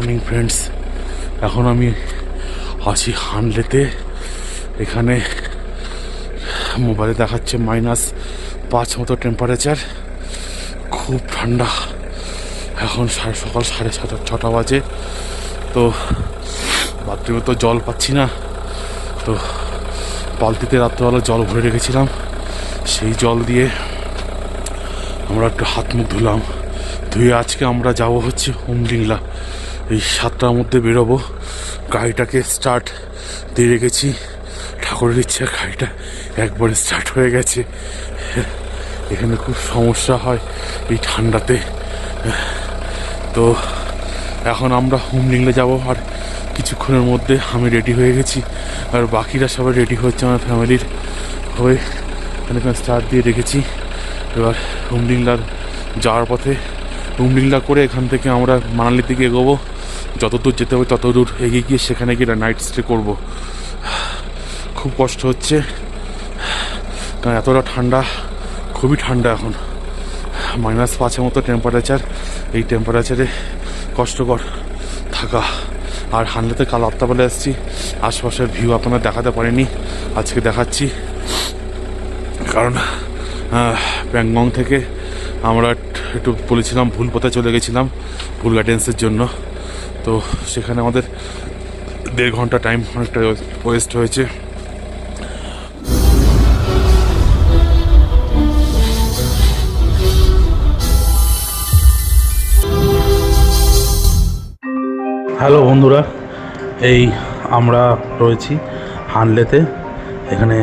Morning friends, এখন আমি আছি হানলেতে। এখানে মোবাইলে দেখাচ্ছে -5 মতো টেম্পারেচার, খুব ঠান্ডা। এখন সকাল 6:30 বাজে। তো বাথরুমে তো জল পাচ্ছি না, তো বালতিতে রাত্রেবেলা জল ভরে রেখেছিলাম, সেই জল দিয়ে আমরা একটু হাত মুখ ধুলাম। ধুয়ে আজকে আমরা যাব হচ্ছে উমলিংলা। এই 7টার মধ্যে বেরোবো। গাড়িটাকে স্টার্ট দিয়ে রেখেছি, ঠাকুরের ইচ্ছা গাড়িটা একবারে স্টার্ট হয়ে গেছে। এখানে খুব সমস্যা হয় এই ঠান্ডাতে। তো এখন আমরা উমলিংলা যাব, আর কিছুক্ষণের মধ্যে আমি রেডি হয়ে গেছি, আর বাকিরা সবাই রেডি হচ্ছে আমার ফ্যামিলির হয়ে। এখানে স্টার্ট দিয়ে রেখেছি। এবার উমলিংলার যাওয়ার পথে উমলিংলা করে এখান থেকে আমরা মানালির দিকে এগোবো। যতদূর যেতে হবে ততদূর এগিয়ে গিয়ে সেখানে গিয়ে নাইট স্টে করবো। খুব কষ্ট হচ্ছে, কারণ এতটা ঠান্ডা, খুবই ঠান্ডা। এখন -5 মতো টেম্পারেচার। এই টেম্পারেচারে কষ্টকর থাকা। আর হানলেতে কাল রাত্রাবেলা এসেছি, আশপাশের ভিউ আপনারা দেখাতে পারিনি, আজকে দেখাচ্ছি। কারণ প্যাংগং থেকে আমরা একটু বলেছিলাম ভুল পথে চলে গেছিলাম, ভুল গাইডেন্সের জন্য। তো সেখানে আমাদের 1.5 ঘন্টা টাইম অনেকটা ওয়েস্ট হয়েছে। হ্যালো বন্ধুরা, এই আমরা রয়েছি হানলেতে। এখানে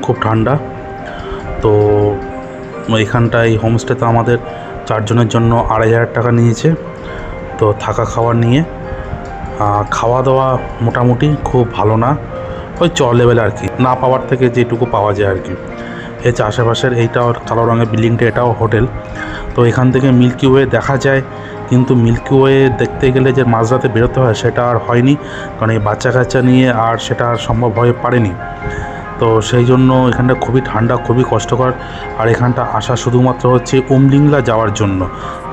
খুব ঠান্ডা। তো এখানটায় হোমস্টেতে আমাদের 4 জনের জন্য 2,500 টাকা নিয়েছে। তো থাকা খাওয়া নিয়ে, খাওয়া দাওয়া মোটামুটি খুব ভালো না, ওই লেভেল আর কি, না পাওয়ার থেকে যেটুকু পাওয়া যায় আর কি। এই আশেপাশের এইটাও কালো রঙের বিল্ডিংটা, এটাও হোটেল। তো এখান থেকে মিল্কি ওয়ে দেখা যায়, কিন্তু মিল্কি ওয়ে দেখতে গেলে যে মাঝরাতে বেরোতে হয় সেটা আর হয়নি, কারণ এই বাচ্চা কাচ্চা নিয়ে আর সেটা আর সম্ভব হয়ে পারেনি। তো সেই জন্য এখানটা খুবই ঠান্ডা, খুবই কষ্টকর। আর এখানটা আসা শুধুমাত্র হচ্ছে উমলিংলা যাওয়ার জন্য,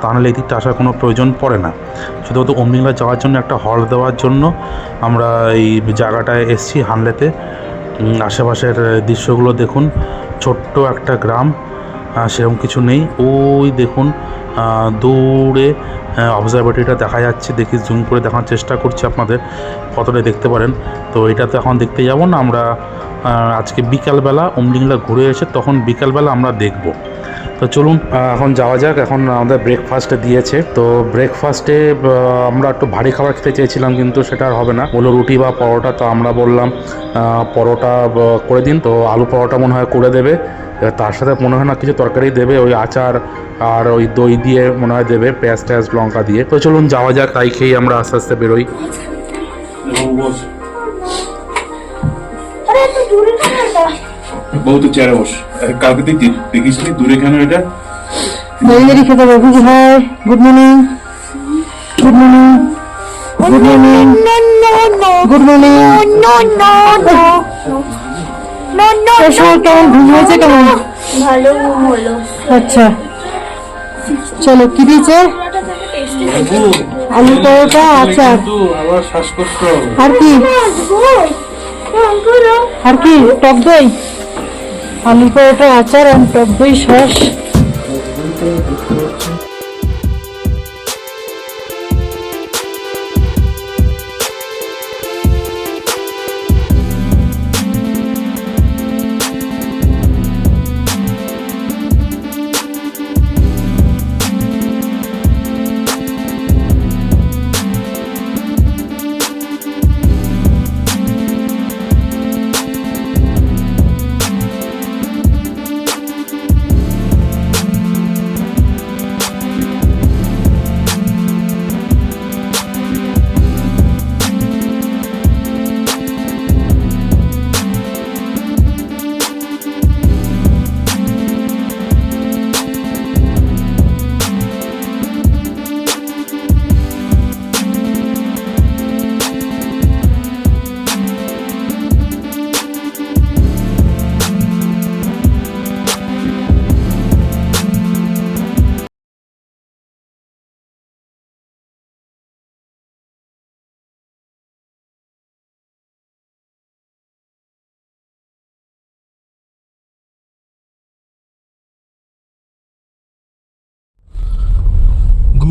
তাহলে এই দিকটা আসার কোনো প্রয়োজন পড়ে না। শুধুমাত্র উমলিংলা যাওয়ার জন্য একটা হল দেওয়ার জন্য আমরা এই জায়গাটায় এসেছি হানলেতে। আশেপাশের দৃশ্যগুলো দেখুন, ছোট্ট একটা গ্রাম, সেরকম কিছু নেই। ওই দেখুন দূরে অবজারভেটরিটা দেখা যাচ্ছে, দেখি জুম করে দেখানোর চেষ্টা করছি আপনাদের, কতটা দেখতে পারেন। তো এটা তো এখন দেখতে যাব না, আমরা আজকে বিকালবেলা উমলিংলা ঘুরে এসে তখন বিকালবেলা আমরা দেখব। তো চলুন এখন যাওয়া যাক। এখন আমাদের ব্রেকফাস্টে দিয়েছে, তো ব্রেকফাস্টে আমরা একটু ভারী খাবার খেতে চেয়েছিলাম, কিন্তু সেটা আর হবে না, বললো রুটি বা পরোটা। তো আমরা বললাম পরোটা করে দিন। তো আলু পরোটা মনে হয় করে দেবে, তার সাথে মনে হয় না কিছু তরকারি দেবে, ওই আচার আর ওই দই দিয়ে মনে হয় দেবে, পেঁয়াজ টেয়াজ লঙ্কা দিয়ে। তো চলুন যাওয়া যাক, তাই খেয়ে আমরা আস্তে আস্তে বেরোই। বহুত চেয়ারে বস, কালকে তুই দেখিস নি দূরে কেন? এটা লিখে দেবো। Good morning, good morning, good morning, good morning. কেমন ঘুম হয়েছে? কেমন? ভালো ঘুম হলো। আচ্ছা চলো, কি দিয়েছে? আলু পরোটা, আচার, আবার শ্বাসকষ্ট। আর কি? আর কি? টক দই, আলু পরোটা, আচার আর টক দই, সস।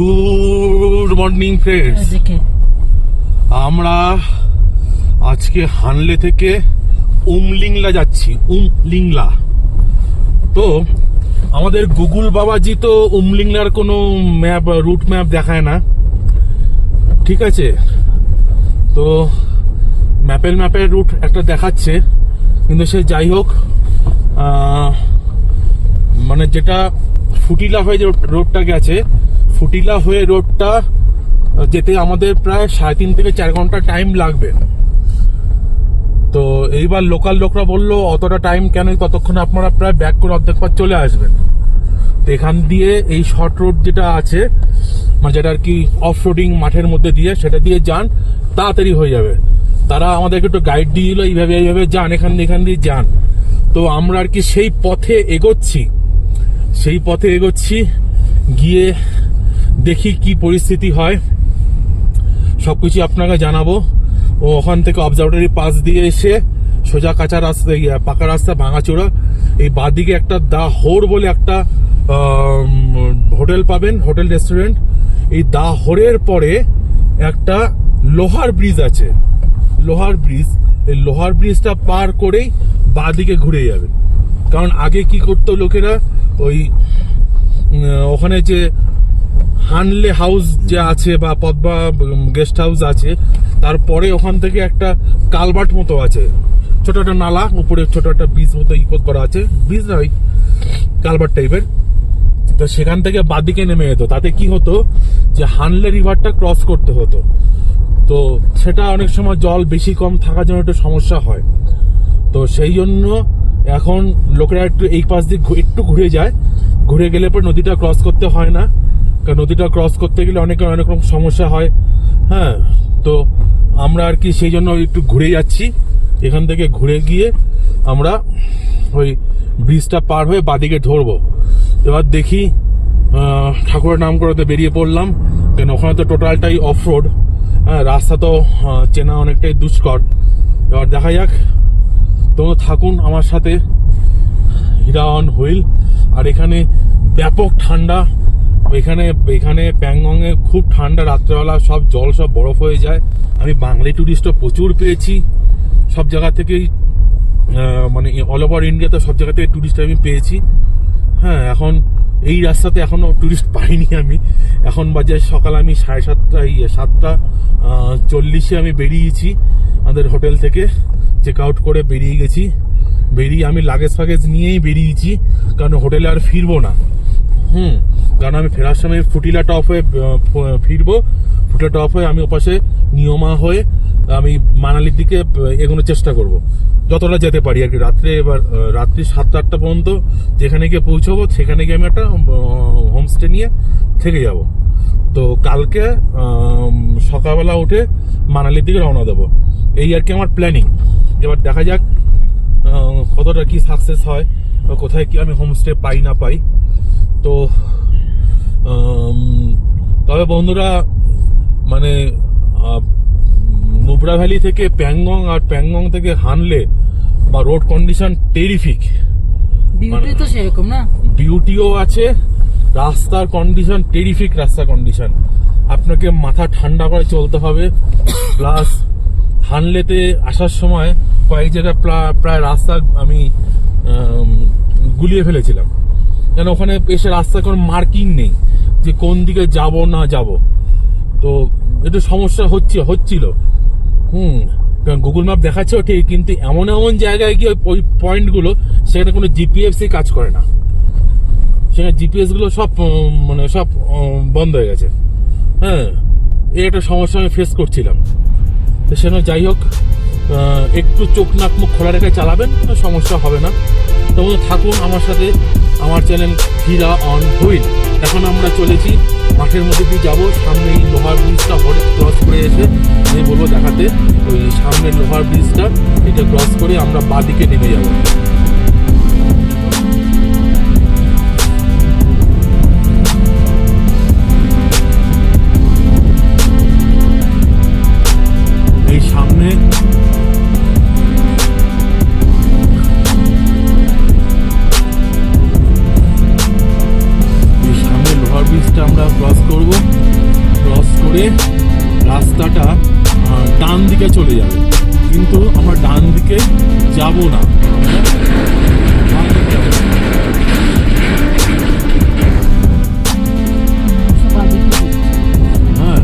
Good morning friends. এদিকে আমরা আজকে হানলে থেকে উমলিংলা যাচ্ছি। উমলিংলা তো আমাদের গুগল বাবাজি তো উমলিংলার কোনো ম্যাপ রুট ম্যাপ দেখায় না, ঠিক আছে? তো ম্যাপের রুট একটা দেখাচ্ছে, কিন্তু সে যাই হোক, মানে যেটা ফুটিলা হয়ে যে রোডটা গেছে, ফুটিলা হয়ে রোডটা যেতে আমাদের প্রায় 3.5 থেকে 4 ঘন্টা টাইম লাগবে। তো এইবার লোকাল লোকরা বললো অতটা টাইম কেন, ততক্ষণে আপনারা প্রায় ব্যাক করে অর্ধেক পথ চলে আসবেন। তো এখান দিয়ে এই শর্ট রোড যেটা আছে, মানে যেটা আর কি অফ রোডিং মাঠের মধ্যে দিয়ে, সেটা দিয়ে যান, তাড়াতাড়ি হয়ে যাবে। তারা আমাদেরকে একটু গাইড দিয়ে দিল, এইভাবে যান, এখান দিয়ে যান। তো আমরা আর কি সেই পথে এগোচ্ছি, গিয়ে দেখি কি পরিস্থিতি হয়, সবকিছু আপনাকে জানাবো। ও ওখান থেকে অবজারভেটরি পাস দিয়ে এসে সোজা কাঁচা রাস্তা, পাকা রাস্তা ভাঙাচোরা, এই বাঁদিকে একটা দা হোর বলে একটা হোটেল পাবেন, হোটেল রেস্টুরেন্ট। এই দা হোরের পরে একটা লোহার ব্রিজ আছে, এই লোহার ব্রিজটা পার করেই বাঁদিকে ঘুরে যাবেন। কারণ আগে কি করতো লোকেরা, ওই ওখানে যে হানলে হাউস যে আছে বা পদ্মা গেস্ট হাউস আছে, তারপরে ওখান থেকে একটা কালভার্ট মতো আছে, ছোট একটা নালা, উপরে ছোট একটা ব্রিজ মতো করা আছে, ব্রিজ না, ওই কালভার্ট টাইপের। তো সেখান থেকে বাঁদিকে নেমে যেত। তাতে কি হতো যে হানলে রিভারটা ক্রস করতে হতো। তো সেটা অনেক সময় জল বেশি কম থাকার জন্য একটু সমস্যা হয়। তো সেই জন্য এখন লোকেরা একটু এই পাশ দিয়ে একটু ঘুরে যায়, ঘুরে গেলে পর নদীটা ক্রস করতে হয় না। কারণ নদীটা ক্রস করতে গেলে অনেক রকম সমস্যা হয়। হ্যাঁ, তো আমরা আর কি সেই জন্য একটু ঘুরে যাচ্ছি। এখান থেকে ঘুরে গিয়ে আমরা ওই ব্রিজটা পার হয়ে বাঁদিকে ধরবো। এবার দেখি, ঠাকুরের নাম করতে বেরিয়ে পড়লাম, কেন ওখানে তো টোটালটাই অফ রোড। হ্যাঁ, রাস্তা তো চেনা অনেকটাই দুষ্কর। এবার দেখা যাক, তোমরা থাকুন আমার সাথে। হীরা অন হুইল। আর এখানে ব্যাপক ঠান্ডা, এখানে প্যাংগংয়ে খুব ঠান্ডা, রাত্রেবেলা সব জল সব বরফ হয়ে যায়। আমি বাঙালি টুরিস্টও প্রচুর পেয়েছি সব জায়গা থেকেই, মানে অল ওভার ইন্ডিয়াতে সব জায়গা থেকে টুরিস্ট আমি পেয়েছি। হ্যাঁ, এখন এই রাস্তাতে এখনো টুরিস্ট পাইনি আমি। এখন বাজে সকাল, আমি 7:40 আমি বেরিয়েছি আমাদের হোটেল থেকে, চেক আউট করে বেরিয়ে গেছি। বেরিয়ে আমি লাগেজ ফাগেজ নিয়েই বেরিয়েছি, কারণ হোটেলে আর ফিরবো না। কারণ আমি ফেরার সময় ফুটিলা টপ হয়ে ফিরবো। ফুটিলা টপ হয়ে আমি ওপাশে নিয়মা হয়ে আমি মানালির দিকে এগোনোর চেষ্টা করব, যতটা যেতে পারি আর কি। রাত্রি 7-8টা পর্যন্ত যেখানে গিয়ে পৌঁছবো, সেখানে গিয়ে আমি একটা হোমস্টে নিয়ে থেকে যাব। তো কালকে সকালবেলা উঠে মানালির দিকে রওনা দেবো, এই আর কি আমার প্ল্যানিং। এবার দেখা যাক কতটা কি সাকসেস হয়, বা কোথায় কি আমি হোমস্টে পাই না পাই। তো তবে বন্ধুরা, মানে নুব্রা ভ্যালি থেকে প্যাংগং আর প্যাংগং থেকে হানলে বা রোড কন্ডিশন টেরিফিক। বিউটি তো সেরকম না, বিউটিও আছে, রাস্তার কন্ডিশন টেরিফিক। রাস্তার কন্ডিশন আপনাকে মাথা ঠান্ডা করে চলতে হবে। প্লাস হানলেতে আসার সময় কয়েক জায়গায় প্রায় রাস্তা আমি গুলিয়ে ফেলেছিলাম, কেন ওখানে এসে রাস্তায় কোনো মার্কিং নেই যে কোন দিকে যাব না যাব। তো একটু সমস্যা হচ্ছিল। গুগল ম্যাপ দেখাচ্ছেও ঠিক, কিন্তু এমন জায়গায় গিয়ে ওই পয়েন্টগুলো, সেখানে কোনো জিপিএসই কাজ করে না। সেখানে জিপিএস গুলো সব বন্ধ হয়ে গেছে। হ্যাঁ, এই একটা সমস্যা আমি ফেস করছিলাম। তো সেজন্য যাই হোক, একটু চোখ নাক মুখ খোলা রেখে চালাবেন, সমস্যা হবে না। তো থাকুন আমার সাথে, আমার চ্যানেল হীরা অন হুইল। এখন আমরা চলেছি মাঠের মধ্যে দিয়ে যাবো। সামনে এই লোহার ব্রিজটা ক্রস করে এসে আমি বলবো দেখাতে, ওই সামনের লোহার ব্রিজটা, এটা ক্রস করে আমরা বাঁদিকে নেমে যাবো। এই সামনে লোহার ব্রিজটা আমরা ক্রস করবো। গিয়ে রাস্তাটা ডান দিকে চলে যাবে, কিন্তু আমরা ডান দিকে যাব না, হ্যাঁ।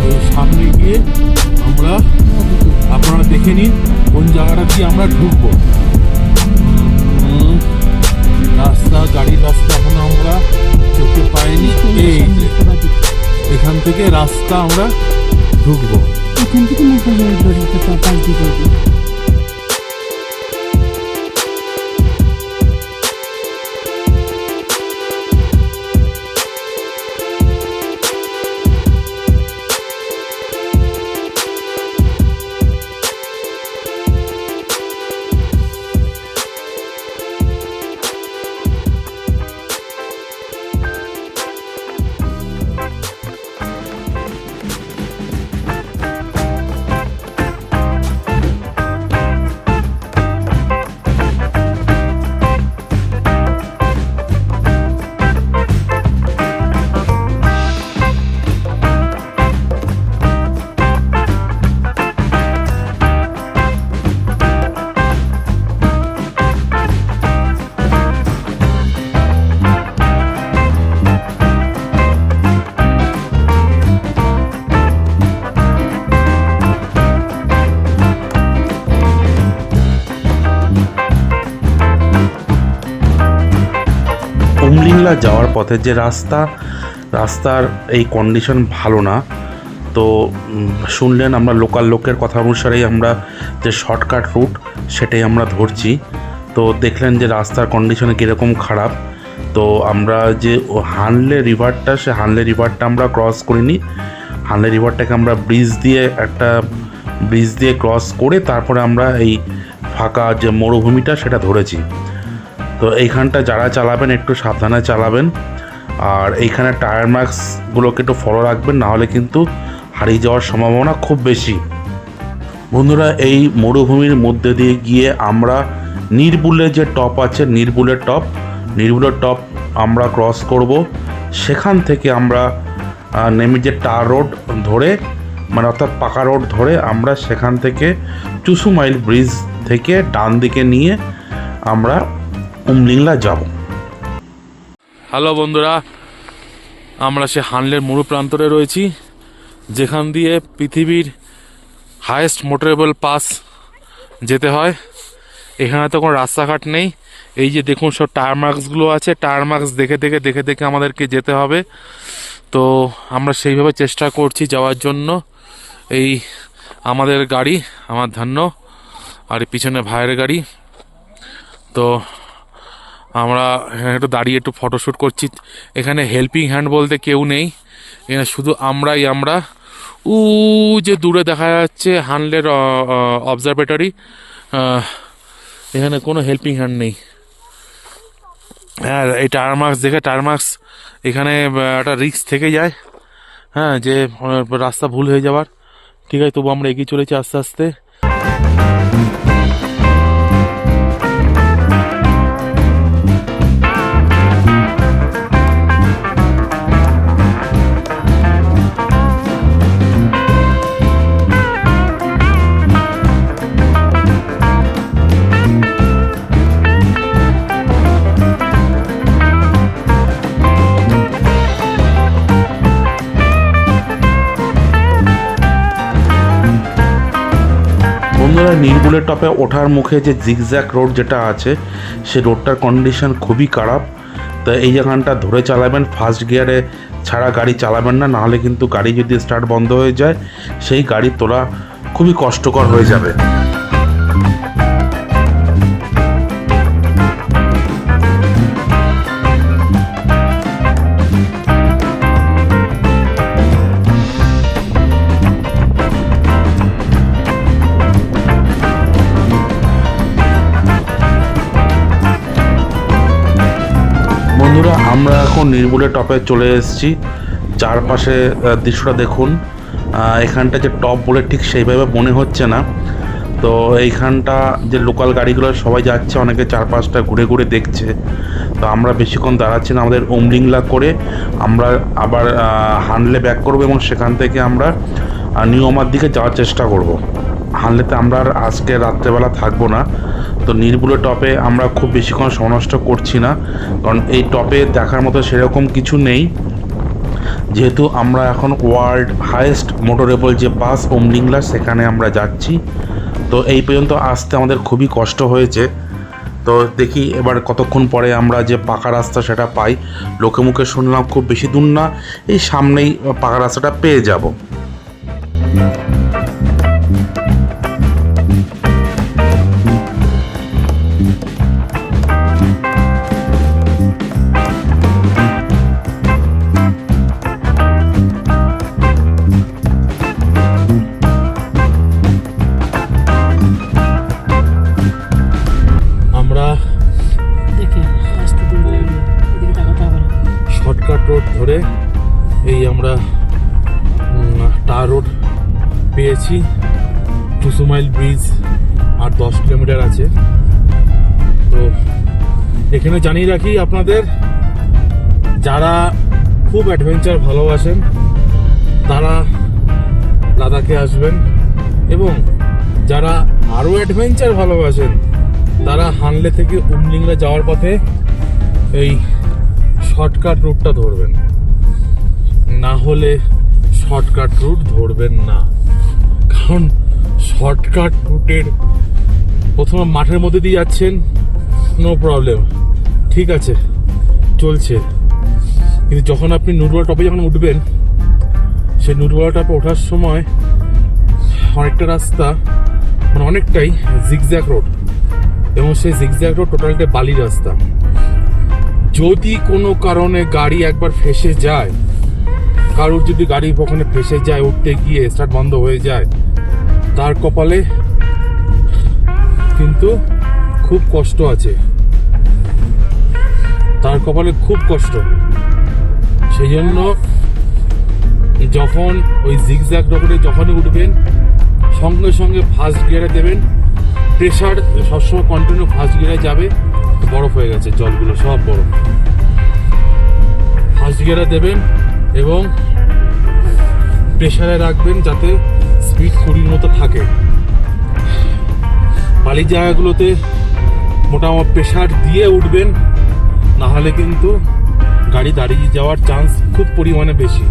ওই সামনে গিয়ে আমরা, আপনারা দেখে নিন কোন জায়গাটা দিয়ে আমরা ঢুকবো। রাস্তা, গাড়ির রাস্তা এখন আমরা চোখে পাইনি। এই যে এখান থেকে রাস্তা আমরা ঢুকবো। এখান থেকে মোবাইলের দড়িতে পাশ দিয়ে উমলিংলা যাওয়ার পথে যে রাস্তার এই কন্ডিশন ভালো না। তো শুনলেন, আমরা লোকাল লোকের কথা অনুসারেই আমরা যে শর্টকাট রুট সেটাই আমরা ধরছি। তো দেখলেন যে রাস্তার কন্ডিশনে কীরকম খারাপ। তো আমরা যে হানলে রিভারটা, সে হানলে রিভারটা আমরা ক্রস করিনি। হানলে রিভারটাকে আমরা ব্রিজ দিয়ে ক্রস করে তারপরে আমরা এই ফাঁকা যে মরুভূমিটা সেটা ধরেছি। তো এইখানটা যারা চালাবেন একটু সাবধানে চালাবেন, আর এইখানে টায়ার মার্কসগুলোকে একটু ফলো রাখবেন, নাহলে কিন্তু হারিয়ে যাওয়ার সম্ভাবনা খুব বেশি। বন্ধুরা, এই মরুভূমির মধ্যে দিয়ে গিয়ে আমরা নিরবুলের যে টপ আছে, নিরবুলের টপ আমরা ক্রস করব। সেখান থেকে আমরা নেমে যে টার রোড ধরে, মানে অর্থাৎ পাকা রোড ধরে আমরা সেখান থেকে চুসুমাইল ব্রিজ থেকে ডান দিকে নিয়ে আমরা উমলিংলা যাব। হ্যালো বন্ধুরা, আমরা সে হানলের মরু প্রান্তরে রয়েছি, যেখান দিয়ে পৃথিবীর হায়েস্ট মোটরেবল পাস যেতে হয়। এখানে তো কোনো রাস্তাঘাট নেই। এই যে দেখুন সব টায়ার মার্কসগুলো আছে, টায়ার মার্কস দেখে দেখে আমাদেরকে যেতে হবে। তো আমরা সেইভাবে চেষ্টা করছি যাওয়ার জন্য। এই আমাদের গাড়ি, আমার ধান্য, আর পিছনে ভাইয়ের গাড়ি। তো আমরা এখানে একটু দাঁড়িয়ে একটু ফটোশ্যুট করছি। এখানে হেল্পিং হ্যান্ড বলতে কেউ নেই, এখানে শুধু আমরা যে দূরে দেখা যাচ্ছে হানলের অবজারভেটরি, এখানে কোনো হেল্পিং হ্যান্ড নেই। হ্যাঁ, এই টায়ার মার্কস দেখে, টায়ার মার্কস এখানে একটা রিস্ক থেকে যায়, হ্যাঁ, যে রাস্তা ভুল হয়ে যাওয়ার। ঠিক আছে, তবু আমরা এগিয়ে চলেছি আস্তে আস্তে। বন্ধুরা, নিরবুলের টপে ওঠার মুখে যে জিগজ্যাগ রোড যেটা আছে, সে রোডটার কন্ডিশন খুবই খারাপ। তো এই জায়গাটা ধরে চালাবেন, ফার্স্ট গিয়ারে ছাড়া গাড়ি চালাবেন না, নাহলে কিন্তু গাড়ি যদি স্টার্ট বন্ধ হয়ে যায় সেই গাড়ি তোলা খুবই কষ্টকর হয়ে যাবে। বন্ধুরা, আমরা এখন নিরবুলের টপে চলে এসেছি। চারপাশে দৃশ্যটা দেখুন। এখানটা যে টপ বলে ঠিক সেইভাবে মনে হচ্ছে না। তো এইখানটা যে লোকাল গাড়িগুলো সবাই যাচ্ছে, অনেকে 4-5টা ঘুরে ঘুরে দেখছে। তো আমরা বেশিক্ষণ দাঁড়াচ্ছি না, আমাদের উমলিংলা করে আমরা আবার হানলে ব্যাক করব এবং সেখান থেকে আমরা নিয়মার দিকে যাওয়ার চেষ্টা করব। হানলেতে আমরা আর আজকে রাত্রেবেলা থাকবো না। তো নির্বুলে টপে আমরা খুব বেশিক্ষণ সময় নষ্ট করছি না, কারণ এই টপে দেখার মতো সেরকম কিছু নেই, যেহেতু আমরা এখন ওয়ার্ল্ড হাইয়েস্ট মোটরেবল যে পাস উমলিংলা সেখানে আমরা যাচ্ছি। তো এই পর্যন্ত আসতে আমাদের খুবই কষ্ট হয়েছে। তো দেখি এবার কতক্ষণ পরে আমরা যে পাকা রাস্তা সেটা পাই। লোকে মুখে শুনলাম খুব বেশি দূর না, এই সামনেই পাকা রাস্তাটা পেয়ে যাব। আমরা শর্টকাট রোড ধরে এই আমরা টার রোড পেয়েছি। টুসুমাইল ব্রিজ আর 10 কিলোমিটার আছে। তো এখানে জানিয়ে রাখি আপনাদের, যারা খুব অ্যাডভেঞ্চার ভালোবাসেন তারা লাদাখে আসবেন, এবং যারা আরও অ্যাডভেঞ্চার ভালোবাসেন তারা হানলে থেকে উমলিংলা যাওয়ার পথে এই শর্টকাট রুটটা ধরবেন, না হলে শর্টকাট রুট ধরবেন না। কারণ শর্টকাট রুটের প্রথমে মাঠের মধ্যে দিয়ে যাচ্ছেন, নো প্রবলেম, ঠিক আছে চলছে, কিন্তু যখন আপনি নুরবালা টপে যখন উঠবেন, সেই নুরবালা টপে ওঠার সময় অনেকটা রাস্তা মানে অনেকটাই জিগজ্যাগ রোড, এবং সেই জিগজ্যাগ রোড টোটালটা বালি রাস্তা। যদি কোনো কারণে গাড়ি একবার ফেঁসে যায়, কারোর যদি গাড়ি ওখানে ফেঁসে যায়, উঠতে গিয়ে স্টার্ট বন্ধ হয়ে যায়, তার কপালে কিন্তু খুব কষ্ট আছে, তার কপালে খুব কষ্ট। সেই জন্য যখন ওই জিগজ্যাগ রোডে যখনই উঠবেন, সঙ্গে সঙ্গে ফার্স্ট গিয়ারে দেবেন। প্রেশার সবসময় কন্টিনিউ ফার্স্ট গিয়ারে যাবে। বরফ হয়ে গেছে, জলগুলো সব বরফ। ফার্স্ট গিয়ারে দেবেন এবং প্রেশারে রাখবেন যাতে স্পিড 20 মতো থাকে। বালি জায়গাগুলোতে মোটামুটি প্রেশার দিয়ে উঠবেন, না হলে কিন্তু গাড়ি দাঁড়িয়ে যাওয়ার চান্স খুব পরিমাণে বেশি।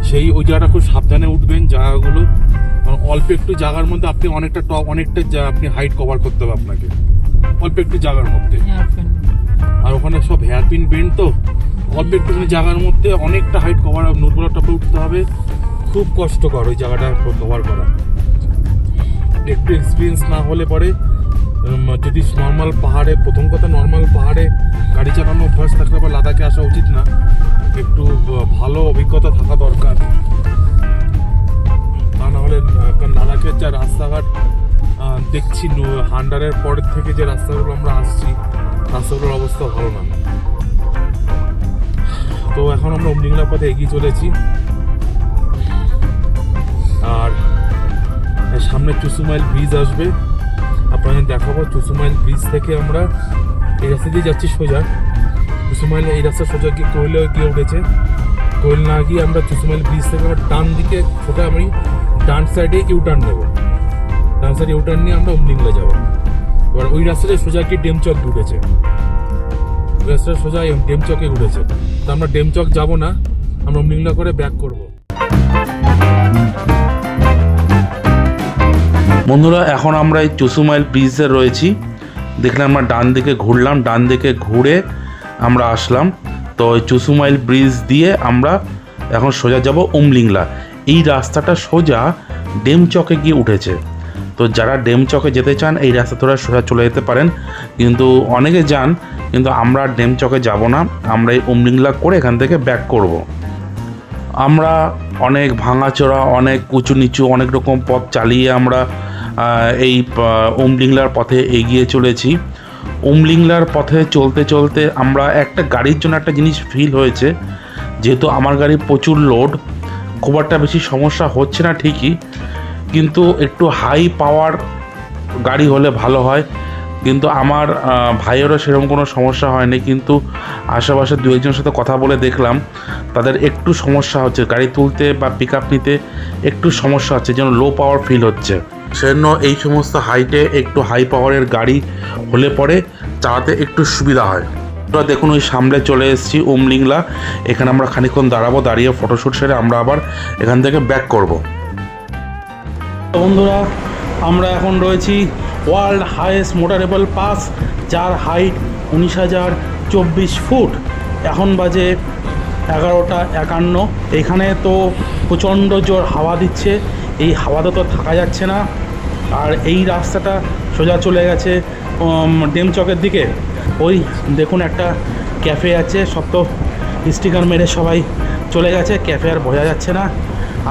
সেই ওই জায়গাটা খুব সাবধানে উঠবেন জায়গাগুলো, কারণ অল্প একটু জায়গার মধ্যে আপনি অনেকটা আপনি হাইট কভার করতে হবে আপনাকে, অল্প একটু জায়গার মধ্যে। আর ওখানে সব হেয়ারপিন বেন্ড, তো অল্প একটুখানি জায়গার মধ্যে অনেকটা হাইট কভার নুরবুলা টপে উঠতে হবে। খুব কষ্টকর ওই জায়গাটা কভার করা। একটু এক্সপিরিয়েন্স না হলে পরে, যদি নর্মাল পাহাড়ে, প্রথম কথা নর্মাল পাহাড়ে গাড়ি চালানো অভ্যাস থাকলে বা লাদাখে আসা উচিত না, একটু ভালো অভিজ্ঞতা থাকা দরকার। তা না হলে, কারণ লাদাখের যা রাস্তাঘাট দেখছি, হান্ডারের পরের থেকে যে রাস্তাগুলো আমরা আসছি, রাস্তাগুলোর অবস্থা ভালো না। তো এখন আমরা উমলিংলার পথে এগিয়ে চলেছি, আর সামনে টুসুমাইল ব্রিজ আসবে, আপনাদের দেখাবো। টুসুমাইল ব্রিজ থেকে আমরা এই রাস্তা দিয়ে যাচ্ছি সোজা। টুসুমাইল এই রাস্তা সোজা গিয়ে কোয়েলে গিয়ে উঠেছে। কোয়েল না গিয়ে আমরা টুসুমাইল ব্রিজ থেকে আমরা ডান দিকে সোজা, আমি ডান সাইডে ইউটার্ন নেবো। ডান সাইডে ইউটার্ন নিয়ে আমরা উমলিংলা যাবো। এবার ওই রাস্তাটা সোজা গিয়ে ডেমচক উঠেছে, ওই রাস্তাটা সোজা ডেমচকে উঠেছে। তো আমরা ডেমচক যাবো না, আমরা উমলিংলা করে ব্যাক করবো। বন্ধুরা, এখন আমরা এই টুসুমাইল ব্রিজে রয়েছি। দেখলে আমরা ডান দিকে ঘুরলাম, ডান দিকে ঘুরে আমরা আসলাম। তো ওই টুসুমাইল ব্রিজ দিয়ে আমরা এখন সোজা যাব উমলিংলা। এই রাস্তাটা সোজা ডেমচকে গিয়ে উঠেছে। তো যারা ডেমচকে যেতে চান এই রাস্তা ধরে সোজা চলে যেতে পারেন, কিন্তু অনেকে যান, কিন্তু আমরা ডেমচকে যাব না, আমরা এই উমলিংলা করে এখান থেকে ব্যাক করব। আমরা অনেক ভাঙাচোরা, অনেক উঁচু নিচু, অনেক রকম পথ চালিয়ে আমরা এই উমলিংলার পথে এগিয়ে চলেছি। উমলিংলার পথে চলতে চলতে আমরা একটা গাড়ির জন্য একটা জিনিস ফিল হয়েছে, যেহেতু আমার গাড়ি প্রচুর লোড, খুব একটা বেশি সমস্যা হচ্ছে না ঠিকই, কিন্তু একটু হাই পাওয়ার গাড়ি হলে ভালো হয়। কিন্তু আমার ভাইয়েরও সেরকম কোনো সমস্যা হয়নি, কিন্তু আশেপাশে দু একজনের সাথে কথা বলে দেখলাম তাদের একটু সমস্যা হচ্ছে, গাড়ি তুলতে বা পিক আপ নিতে একটু সমস্যা হচ্ছে, যেন লো পাওয়ার ফিল হচ্ছে। সেজন্য এই সমস্ত হাইটে একটু হাই পাওয়ারের গাড়ি হলে পরে চালাতে একটু সুবিধা হয়। আমরা দেখুন ওই সামনে চলে এসেছি উমলিংলা, এখানে আমরা খানিকক্ষণ দাঁড়াবো, দাঁড়িয়ে ফটোশ্যুট সেরে আমরা আবার এখান থেকে ব্যাক করব। বন্ধুরা, আমরা এখন রয়েছি ওয়ার্ল্ড হাইয়েস্ট মোটরেবল পাস, যার হাইট 19,024 ফুট। এখন বাজে 11:51। এখানে তো প্রচণ্ড জোর হাওয়া দিচ্ছে, এই হাওয়াতে তো থাকা যাচ্ছে না। আর এই রাস্তাটা সোজা চলে গেছে ডেমচকের দিকে। ওই দেখুন একটা ক্যাফে আছে, সব তো স্টিকার মেরে সবাই চলে গেছে, ক্যাফে আর বোঝা যাচ্ছে না।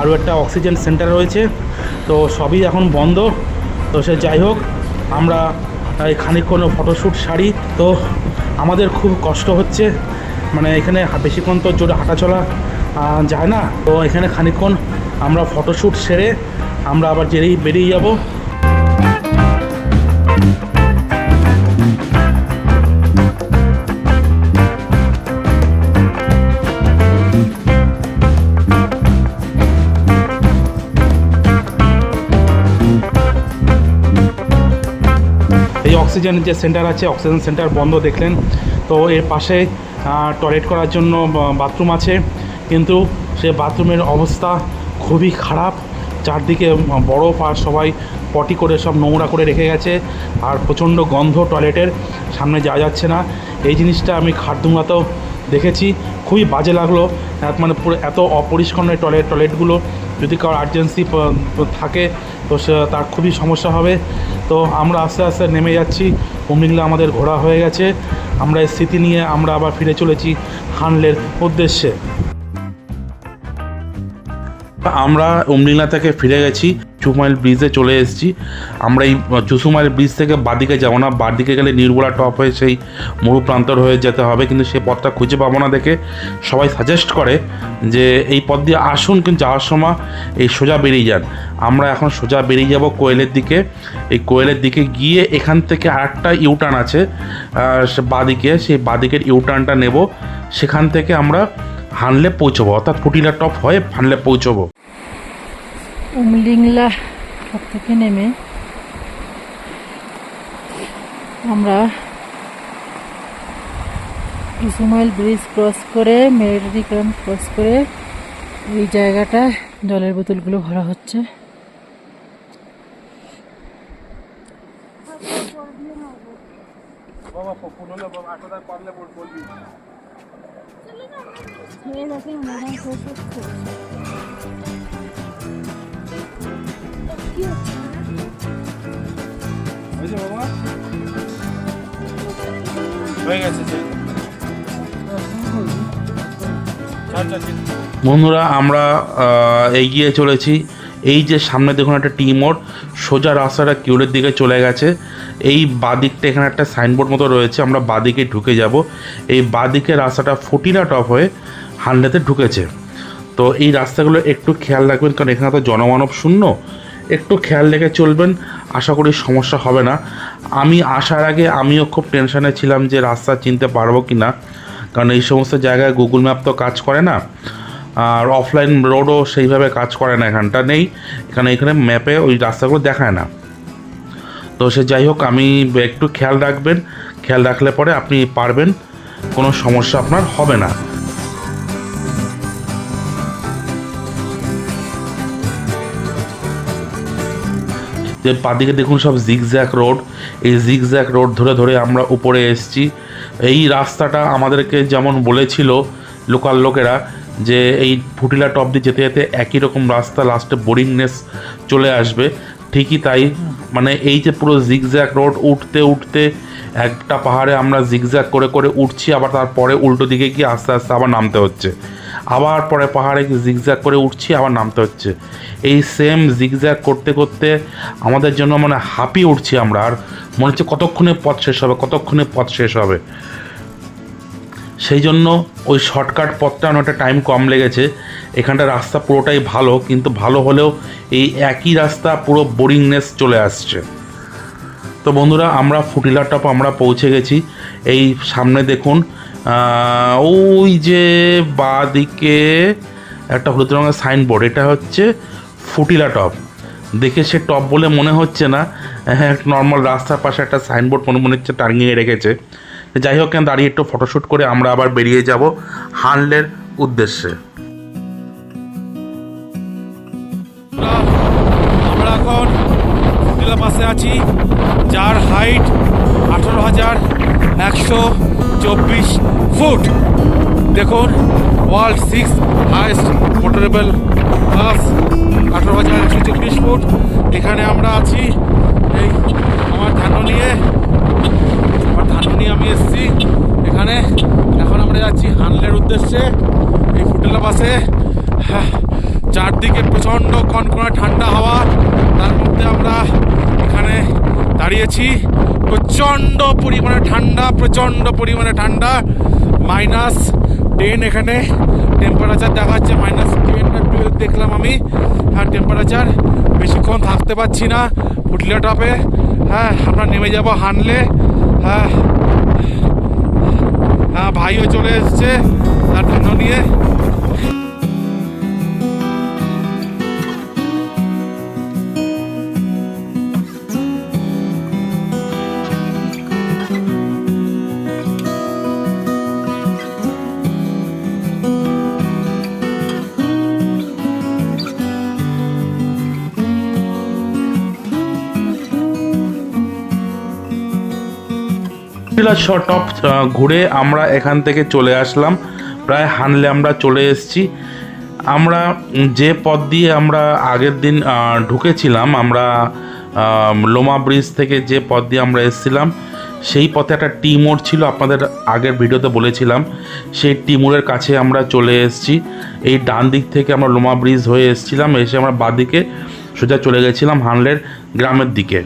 আরও একটা অক্সিজেন সেন্টার রয়েছে, তো সবই এখন বন্ধ। তো সে যাই হোক, আমরা এই খানিকক্ষণ ফটোশ্যুট সারি। তো আমাদের খুব কষ্ট হচ্ছে, মানে এখানে বেশিক্ষণ তো জোরে হাঁটা চলা যায় না। তো এখানে খানিকক্ষণ আমরা ফটোশ্যুট সেরে আমরা আবার বেরিয়ে যাব। এই অক্সিজেন যে সেন্টার আছে, অক্সিজেন সেন্টার বন্ধ দেখলেন। তো এর পাশে টয়লেট করার জন্য বাথরুম আছে, কিন্তু সে বাথরুমের অবস্থা খুবই খারাপ। চারদিকে বরফ আর সবাই পটি করে সব নোংরা করে রেখে গেছে, আর প্রচণ্ড গন্ধ, টয়লেটের সামনে যাওয়া যাচ্ছে না। এই জিনিসটা আমি খারদুঙ্গাতেও দেখেছি, খুবই বাজে লাগলো। মানে পুরো এত অপরিষ্কার টয়লেটগুলো, যদি কারো আর্জেন্সি থাকে তো তার খুবই সমস্যা হবে। তো আমরা আস্তে আস্তে নেমে যাচ্ছি। উমলিংলা আমাদের ঘোরা হয়ে গেছে, আমরা এই স্মৃতি নিয়ে আমরা আবার ফিরে চলেছি হানলের উদ্দেশ্যে। আমরা উমলিংলা থেকে ফিরে গেছি, চুসুমাইল ব্রিজে চলে এসেছি। আমরা এই চুসুমাইল ব্রিজ থেকে বাঁদিকে যাবো না, বাঁদিকে গেলে নির্মলা টপ হয়ে সেই মরু প্রান্তর হয়ে যেতে হবে, কিন্তু সেই পথটা খুঁজে পাবো না দেখে সবাই সাজেস্ট করে যে এই পথ দিয়ে আসুন, কিন্তু যাওয়ার সময় এই সোজা বেরিয়ে যান। আমরা এখন সোজা বেরিয়ে যাব কোয়েলের দিকে। এই কোয়েলের দিকে গিয়ে এখান থেকে আরেকটা ইউটার্ন আছে বাঁদিকে, সেই বাঁদিকের ইউটার্নটা নেব, সেখান থেকে আমরা হানলে পৌঁছবো, অর্থাৎ ফুটিলা টপ হয়ে হানলে পৌঁছবো। উমলিংলা সব থেকে নেমে আমরা চুসুমাইল ব্রিজ ক্রস করে মেরিটারি ক্যাম্প ক্রস করে এই জায়গাটা জলের বোতলগুলো ভরা হচ্ছে। বন্ধুরা, আমরা এগিয়ে চলেছি। এই যে সামনে দেখুন একটা টি মোড়, সোজা রাস্তাটা কিউলের দিকে চলে গেছে। এই বাঁদিকটা এখানে একটা সাইনবোর্ড মতো রয়েছে, আমরা বাঁদিকে ঢুকে যাব। এই বাঁদিকে রাস্তাটা ফুটিলা টপ হয়ে হানলেতে ঢুকেছে। তো এই রাস্তাগুলো একটু খেয়াল রাখবেন, কারণ এখানে তো জনমানব শূন্য, একটু খেয়াল রেখে চলবেন, আশা করি সমস্যা হবে না। আমি আসার আগে আমিও খুব টেনশনে ছিলাম যে রাস্তা চিনতে পারবো কি না, কারণ এই সমস্ত জায়গায় গুগল ম্যাপ তো কাজ করে না, আর অফলাইন রোডও সেইভাবে কাজ করে না, এখানটা নেই, এখানে ম্যাপে ওই রাস্তাগুলো দেখায় না। তো সে যাই হোক, আমি একটু খেয়াল রাখবেন, খেয়াল রাখলে পরে আপনি পারবেন, কোনো সমস্যা আপনার হবে না। যে বাঁদিকে দেখুন সব জিগজ্যাগ রোড, এই জিগজ্যাগ রোড ধরে ধরে আমরা উপরে এসেছি। এই রাস্তাটা আমাদেরকে যেমন বলেছিল লোকাল লোকেরা যে এই ফুটিলা টপ দিয়ে যেতে যেতে একই রকম রাস্তা, লাস্টে বোরিংনেস চলে আসবে, ঠিকই তাই। মানে এই যে পুরো জিগজ্যাগ রোড, উঠতে উঠতে একটা পাহাড়ে আমরা জিগজ্যাগ করে করে উঠছি, আবার তারপরে উল্টো দিকে গিয়ে আস্তে আস্তে আবার নামতে হচ্ছে, আবার পরে পাহাড়ে জিগজ্যাগ করে উঠছি, আবার নামতে হচ্ছে। এই সেম জিগজ্যাগ করতে করতে আমাদের জন্য মানে হাঁপিয়ে উঠছি আমরা, আর মনে হচ্ছে কতক্ষণে পথ শেষ হবে। সেই জন্য ওই শর্টকাট পথটা অনেকটা টাইম কম লেগেছে। এখানটা রাস্তা পুরোটাই ভালো, কিন্তু ভালো হলেও এই একই রাস্তা পুরো বোরিংনেস চলে আসছে। তো বন্ধুরা, আমরা ফুটিলা টপ আমরা পৌঁছে গেছি। এই সামনে দেখুন, ওই যে বাঁ দিকে একটা হলুদ রঙের সাইনবোর্ড, এটা হচ্ছে ফুটিলা টপ। দেখে সে টপ বলে মনে হচ্ছে না, নর্মাল রাস্তার পাশে একটা সাইনবোর্ড মনে হচ্ছে টাঙিয়ে রেখেছে। যাই হোক, দাঁড়িয়ে একটু ফটোশ্যুট করে আমরা আবার বেরিয়ে যাব হানলের উদ্দেশ্যে। আমরা এখন ফুটিলা পাশে আছি, যার হাইট 18,124 ফুট। দেখুন, world 6 highest motorable pass, 18,124 foot. এখানে আমরা আছি, এই আমার ধান নিয়ে আমি এসেছি এখানে। এখন আমরা যাচ্ছি হানলের উদ্দেশ্যে এই ফুটিলা পাশে। চারদিকে প্রচণ্ড কনকনে ঠান্ডা হাওয়া, তার মধ্যে আমরা এখানে দাঁড়িয়েছি। প্রচণ্ড পরিমাণে ঠান্ডা, -10 এখানে টেম্পারেচার দেখাচ্ছে, -10 না 12 দেখলাম আমি। হ্যাঁ, টেম্পারেচার বেশিক্ষণ থাকতে পারছি না ফুটিলা টপে। হ্যাঁ, আমরা নেমে যাব হানলে। হ্যাঁ, ভাইও চলে এসছে তার জন্য নিয়ে। ফুটিলা টপ ঘুরে আমরা এখান থেকে চলে আসলাম, প্রায় হানলে আমরা চলে এসেছি। আমরা যে পথ দিয়ে আমরা আগের দিন ঢুকেছিলাম, আমরা লোমা ব্রিজ থেকে যে পথ দিয়ে আমরা এসেছিলাম, সেই পথে একটা টি মোড় ছিল, আপনাদের আগের ভিডিওতে বলেছিলাম। সেই টি মোড়ের কাছে আমরা চলে এসেছি। এই ডান দিক থেকে আমরা লোমা ব্রিজ হয়ে এসেছিলাম, এসে আমরা বাঁ দিকে সোজা চলে গেছিলাম হানলের গ্রামের দিকে।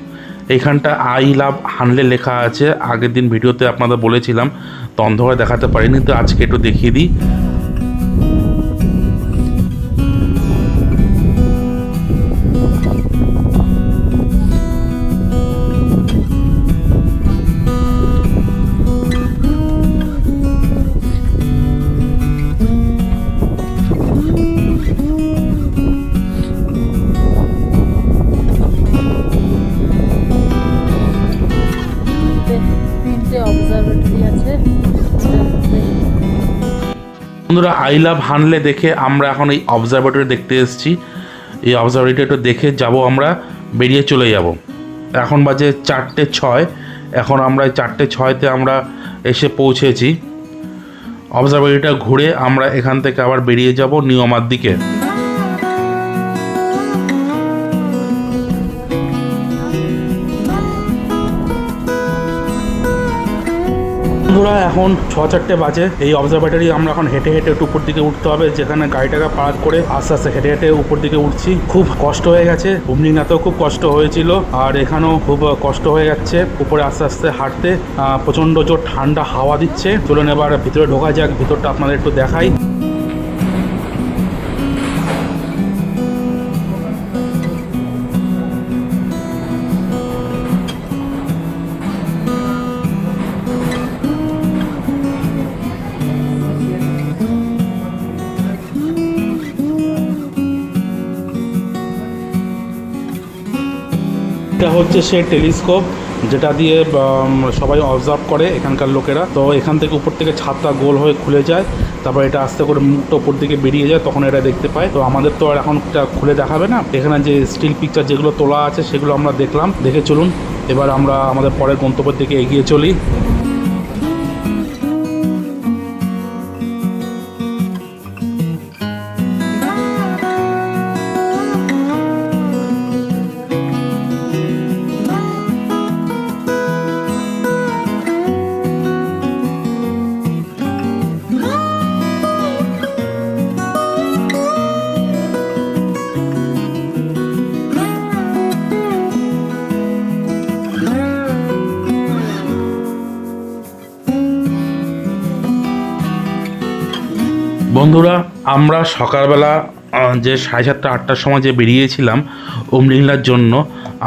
এইখানটা আই লাভ হানলে লেখা আছে, আগের দিন ভিডিওতে আপনাদের বলেছিলাম, তো অন্ধকারে দেখাতে পারিনি, তো আজকে একটু দেখিয়ে দিই। বন্ধুরা, আই লাভ হানলে দেখে আমরা এখন এই অবজারভেটরি দেখতে এসেছি। এই অবজারভেটরি একটু দেখে যাব, আমরা বেরিয়ে চলে যাব। এখন বাজে 4:06। এখন আমরা 4:06-তে আমরা এসে পৌঁছেছি। অবজারভেটরিটা ঘুরে আমরা এখান থেকে আবার বেরিয়ে যাব নিয়মার দিকে। বন্ধুরা, এখন 6-4টে বাজে। এই অবজারভেটরি আমরা এখন হেঁটে হেঁটে একটু উপর দিকে উঠতে হবে, যেখানে গাড়িটাকে পার্ক করে আস্তে আস্তে হেঁটে হেঁটে উপর দিকে উঠছি। খুব কষ্ট হয়ে গেছে, ভূমিনাথেও খুব কষ্ট হয়েছিল, আর এখানেও খুব কষ্ট হয়ে যাচ্ছে উপরে আস্তে আস্তে হাঁটতে। প্রচণ্ড জোর ঠান্ডা হাওয়া দিচ্ছে। চলুন এবার ভিতরে ঢোকা যাক, ভিতরটা আপনাদের একটু দেখাই। এটা হচ্ছে সেই টেলিস্কোপ, যেটা দিয়ে সবাই অবজার্ভ করে এখানকার লোকেরা। তো এখান থেকে উপর থেকে ছাদটা গোল হয়ে খুলে যায়, তারপর এটা আস্তে করে মুখটা উপর দিকে বেরিয়ে যায়, তখন এটা দেখতে পায়। তো আমাদের তো আর এখন এটা খুলে দেখাবে না, এখানে যে স্টিল পিকচার যেগুলো তোলা আছে সেগুলো আমরা দেখলাম। দেখে চলুন এবার আমরা আমাদের পরের গন্তব্যের দিকে এগিয়ে চলি। বন্ধুরা, আমরা সকালবেলা যে 7:30-8টার সময় যে বেরিয়েছিলাম উমলিংলার জন্য,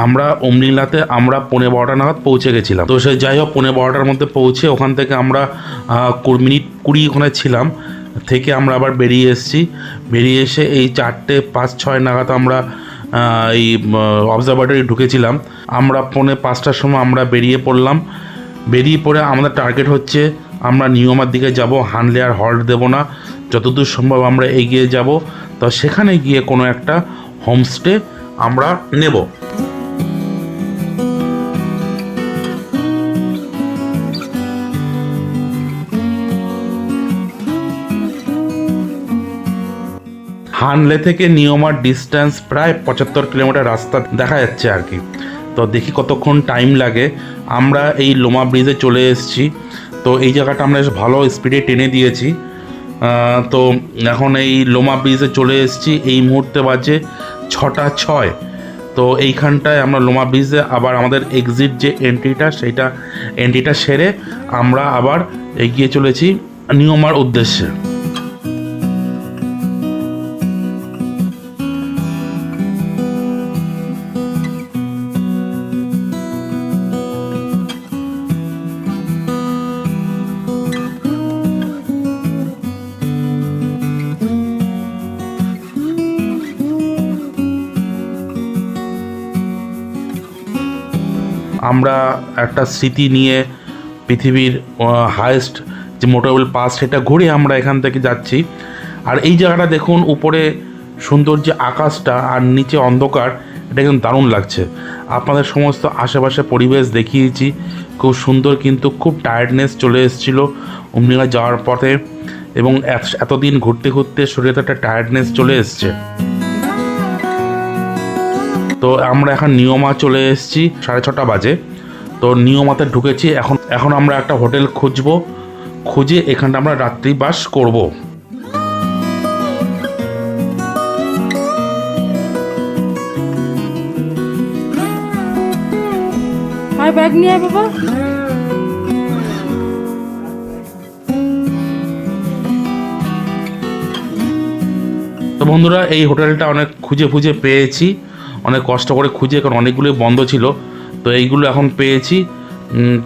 আমরা উমলিংলাতে আমরা 11:15 নাগাদ পৌঁছে গেছিলাম। তো সে যাই হোক 11:15টার মধ্যে পৌঁছে ওখান থেকে আমরা 20 মিনিট ওখানে ছিলাম, থেকে আমরা আবার বেরিয়ে এসেছি। বেরিয়ে এসে এই 4:05-6 নাগাদ আমরা এই অবজারভেটরি ঢুকেছিলাম। আমরা 4:45টার সময় আমরা বেরিয়ে পড়লাম। বেরিয়ে পড়ে আমাদের টার্গেট হচ্ছে আমরা নিয়মার দিকে যাব, হানলে আর হল্ট দেবো না, যতদূর সম্ভব আমরা এগিয়ে যাব। তো সেখানে গিয়ে কোনো একটা হোমস্টে আমরা নেব। হানলে থেকে নিয়মার ডিস্টেন্স প্রায় 75 কিলোমিটার রাস্তা দেখা যাচ্ছে আর কি। তো দেখি কতক্ষণ টাইম লাগে। আমরা এই লোমা ব্রিজে চলে এসেছি। তো এই জায়গাটা আমরা ভালো স্পিডে টেনে দিয়েছি। তো এখন এই লোমা ব্রিজে চলে এসেছি। এই মুহূর্তে বাজে 6:06। তো এইখানটায় আমরা লোমা ব্রিজে আবার আমাদের এক্সিট যে এন্ট্রিটা সেরে আমরা আবার এগিয়ে চলেছি নিয়মার উদ্দেশ্যে। আমরা একটা স্মৃতি নিয়ে পৃথিবীর হায়েস্ট যে মোটরওয়েল পাস সেটা ঘুরে আমরা এখান থেকে যাচ্ছি। আর এই জায়গাটা দেখুন, উপরে সুন্দর যে আকাশটা আর নিচে অন্ধকার, এটা কিন্তু দারুণ লাগছে। আপনাদের সমস্ত আশেপাশে পরিবেশ দেখিয়েছি, খুব সুন্দর, কিন্তু খুব টায়ার্ডনেস চলে এসেছিলো উমলিংলা যাওয়ার পথে, এবং এতদিন ঘুরতে ঘুরতে শরীরে তো একটা টায়ার্ডনেস চলে এসছে। তো আমরা এখন নিয়মা চলে এসেছি, 6:30 বাজে। তো নিয়মাতে ঢুকেছি। এখন আমরা একটা হোটেল খুঁজে এখানটা আমরা রাত্রি বাস করব। ব্যাগ নিয়ে আয় বাবা। তো বন্ধুরা, এই হোটেলটা অনেক খুঁজে পেয়েছি, অনেক কষ্ট করে খুঁজে, কারণ অনেকগুলোই বন্ধ ছিল। তো এইগুলো এখন পেয়েছি।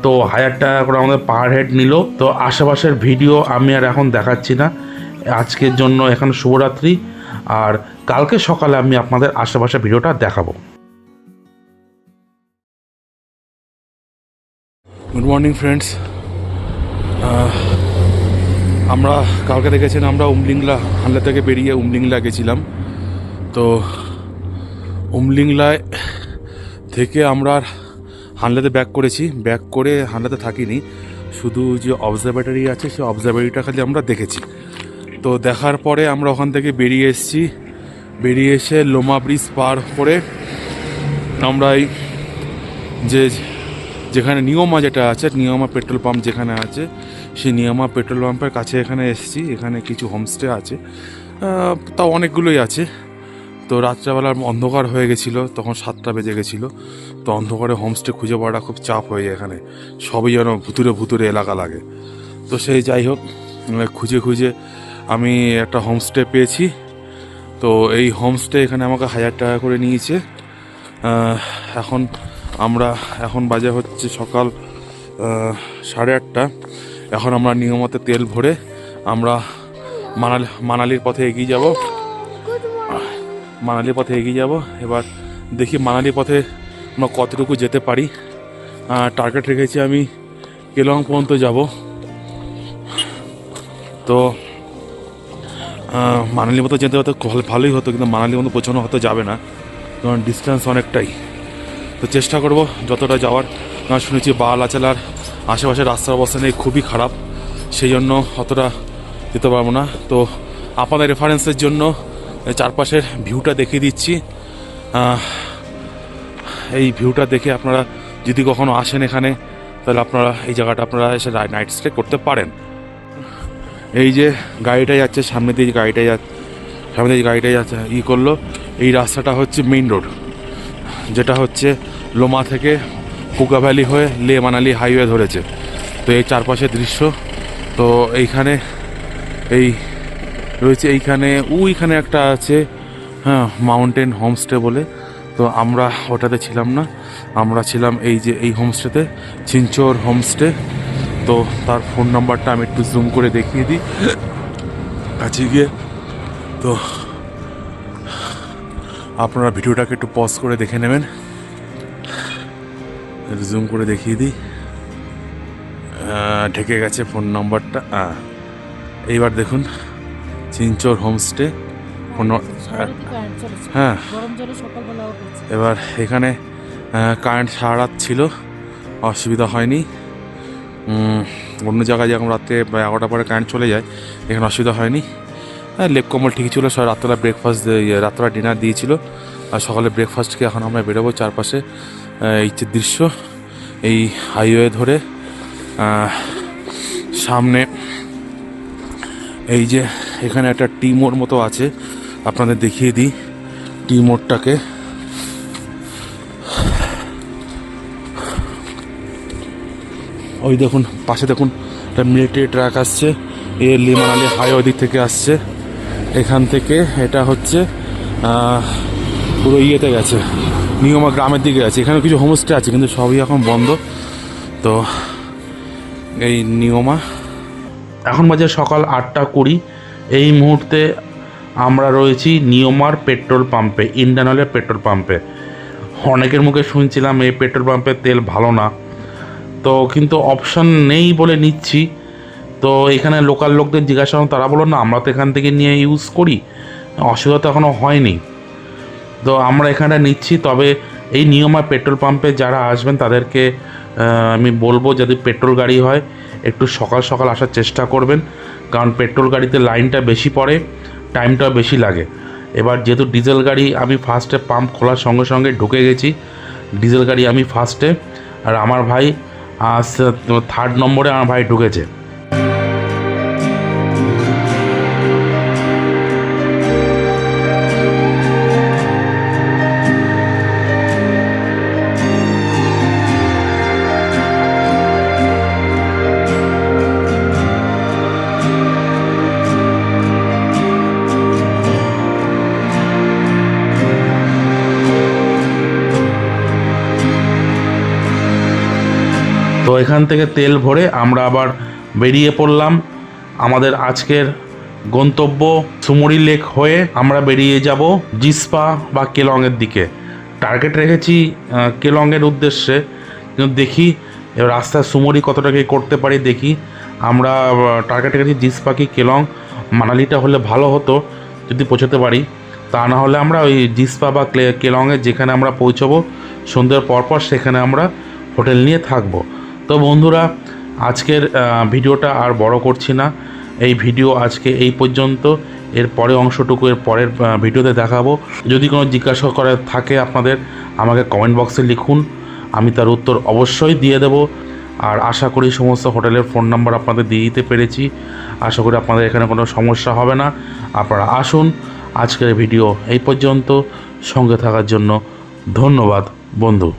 তো 1000 টাকা করে আমাদের পার হেড নিল। তো আশেপাশের ভিডিও আমি আর এখন দেখাচ্ছি না, আজকের জন্য এখন শুভরাত্রি। আর কালকে সকালে আমি আপনাদের আশেপাশের ভিডিওটা দেখাবো। Good morning friends. আমরা কালকে দেখেছেন আমরা উমলিংলা হানলে থেকে বেরিয়ে উমলিংলা গেছিলাম। তো উমলিংলায় থেকে আমরা হানলেতে ব্যাক করেছি। ব্যাক করে হানলেতে থাকিনি, শুধু যে অবজারভেটরি আছে সেই অবজারভেটরিটা খালি আমরা দেখেছি। তো দেখার পরে আমরা ওখান থেকে বেরিয়ে এসেছি। বেরিয়ে এসে লোমা ব্রিজ পার করে আমরা এই যেখানে নিয়মা যেটা আছে, নিয়মা পেট্রোল পাম্প যেখানে আছে, সেই নিয়মা পেট্রোল পাম্পের কাছে এখানে এসেছি। এখানে কিছু হোমস্টে আছে, তাও অনেকগুলোই আছে। তো রাত্রেবেলার অন্ধকার হয়ে গেছিলো, তখন 7টা বেজে গেছিলো। তো অন্ধকারে হোমস্টে খুঁজে পাওয়াটা খুব চাপ হয়ে যায়। এখানে সবই যেন ভুতুরে এলাকা লাগে। তো সেই যাই হোক, খুঁজে আমি একটা হোমস্টে পেয়েছি। তো এই হোমস্টে এখানে আমাকে 1000 টাকা করে নিয়েছে। এখন বাজে হচ্ছে সকাল 8:30। এখন আমরা নিয়মতে তেল ভরে আমরা মানালির পথে এগিয়ে যাব। এবার দেখি মানালির পথে আমরা কতটুকু যেতে পারি। টার্গেট রেখেছি আমি কেলং পর্যন্ত যাব। তো মানালির মতো যেতে হতো ভালোই হতো, কিন্তু মানালির মতো পৌঁছানো হতে যাবে না, কারণ ডিস্টেন্স অনেকটাই। তো চেষ্টা করব যতটা যাওয়ার। শুনেছি বালাচালার আশেপাশে রাস্তার অবস্থা নেই, খুবই খারাপ, সেই জন্য অতটা যেতে পারবো না। তো আপনাদের রেফারেন্সের জন্য চারপাশের ভিউটা দেখিয়ে দিচ্ছি। এই ভিউটা দেখে আপনারা যদি কখনো আসেন এখানে, তাহলে আপনারা এই জায়গাটা আপনারা এসে নাইট স্টে করতে পারেন। এই যে গাড়িটা যাচ্ছে সামনে দিয়ে, গাড়িটা যাচ্ছে করলো। এই রাস্তাটা হচ্ছে মেইন রোড, যেটা হচ্ছে লোমা থেকে কুকা ভ্যালি হয়ে লে মানালি হাইওয়ে ধরেছে। তো এই চারপাশের দৃশ্য। তো এইখানে এই রয়েছে এইখানে, ওইখানে একটা আছে, হ্যাঁ, মাউন্টেন হোমস্টে বলে। তো আমরা ওটাতে ছিলাম না, আমরা ছিলাম এই যে এই হোমস্টেতে, চিঞ্চোর হোমস্টে। তো তার ফোন নাম্বারটা আমি একটু জুম করে দেখিয়ে দিই কাছে গিয়ে। তো আপনারা ভিডিওটাকে একটু পজ করে দেখে নেবেন, জুম করে দেখিয়ে দিই। ঢেকে গেছে ফোন নাম্বারটা। এইবার দেখুন, চিঞ্চোর হোমস্টে ফোন। হ্যাঁ, এবার এখানে কারেন্ট সারা রাত ছিল, অসুবিধা হয়নি। অন্য জায়গায় যখন রাত্রে 11টার পরে কারেন্ট চলে যায়, এখানে অসুবিধা হয়নি। লেপ কম্বল ঠিকই ছিল, সব রাত্রেবেলা ব্রেকফাস্ট, রাত্রেবেলা ডিনার দিয়েছিল। আর সকালে ব্রেকফাস্টকে এখন আমরা বেরোবো। চারপাশে এই যে দৃশ্য, এই হাইওয়ে ধরে সামনে এই যে এখানে একটা টি মোড় মতো আছে, আপনাদের দেখিয়ে দিই টি মোড়টাকে। ওই দেখুন পাশে দেখুন একটা মিলিটারি ট্রাক আসছে, এ লিমানালি হাইওয়ে দিক থেকে আসছে। এখান থেকে এটা হচ্ছে পুরো ইয়েতে গেছে, নিয়মা গ্রামের দিকে আছে। এখানে কিছু হোমস্টে আছে কিন্তু সবই এখন বন্ধ। তো এই নিয়মা, এখন বাজে সকাল 8:20। এই মুহূর্তে আমরা রয়েছি নিয়মার পেট্রোল পাম্পে, ইন্ডিয়ান অয়েলের পেট্রোল পাম্পে। অনেকের মুখে শুনছিলাম এই পেট্রোল পাম্পের তেল ভালো না, তো কিন্তু অপশন নেই বলে নিচ্ছি। তো এখানে লোকাল লোকদের জিজ্ঞাসা করলাম, তারা বললো না আমরা তো এখান থেকে নিয়ে ইউজ করি, অসুবিধা তো এখনও হয়নি। তো আমরা এখানটা নিচ্ছি। তবে এই নিয়মা পেট্রোল পাম্পে যারা আসবেন তাদেরকে আমি বলবো, যদি পেট্রোল গাড়ি হয় একটু সকাল সকাল আসার চেষ্টা করবেন, কারণ পেট্রোল গাড়িতে লাইনটা বেশি পড়ে, টাইমটাও বেশি লাগে। এবার যেহেতু ডিজেল গাড়ি, আমি ফার্স্টে পাম্প খোলার সঙ্গে সঙ্গে ঢুকে গেছি, ডিজেল গাড়ি আমি ফার্স্টে, আর আমার ভাই 3rd নম্বরে আমার ভাই ঢুকেছে। তো এখান থেকে তেল ভরে আমরা আবার বেরিয়ে পড়লাম আমাদের আজকের গন্তব্য সুমরি লেক হয়ে। আমরা বেরিয়ে যাব জিসপা বা কেলংয়ের দিকে। টার্গেট রেখেছি কেলংয়ের উদ্দেশ্যে, কিন্তু দেখি এবার রাস্তায় সুমরি কতটা কি করতে পারি দেখি। আমরা টার্গেট রেখেছি জিসপা কি কেলং, মানালিটা হলে ভালো হতো যদি পৌঁছতে পারি। তা না হলে আমরা ওই জিসপা বা কেলংয়ে যেখানে আমরা পৌঁছবো সন্ধ্যের পরপর, সেখানে আমরা হোটেল নিয়ে থাকবো। তো বন্ধুরা, আজকের ভিডিওটা আর বড় করছি না, এই ভিডিও আজকে এই পর্যন্ত। এর পরের অংশটুকু এর পরের ভিডিওতে দেখাবো। যদি কোনো জিজ্ঞাসা করার থাকে আপনাদের, আমাকে কমেন্ট বক্সে লিখুন, আমি তার উত্তর অবশ্যই দিয়ে দেব। আর আশা করি সমস্ত হোটেলের ফোন নাম্বার আপনাদের দিয়ে দিতে পেরেছি। আশা করি আপনাদের এখানে কোনো সমস্যা হবে না। আপনারা আসুন। আজকের ভিডিও এই পর্যন্ত, সঙ্গে থাকার জন্য ধন্যবাদ বন্ধু।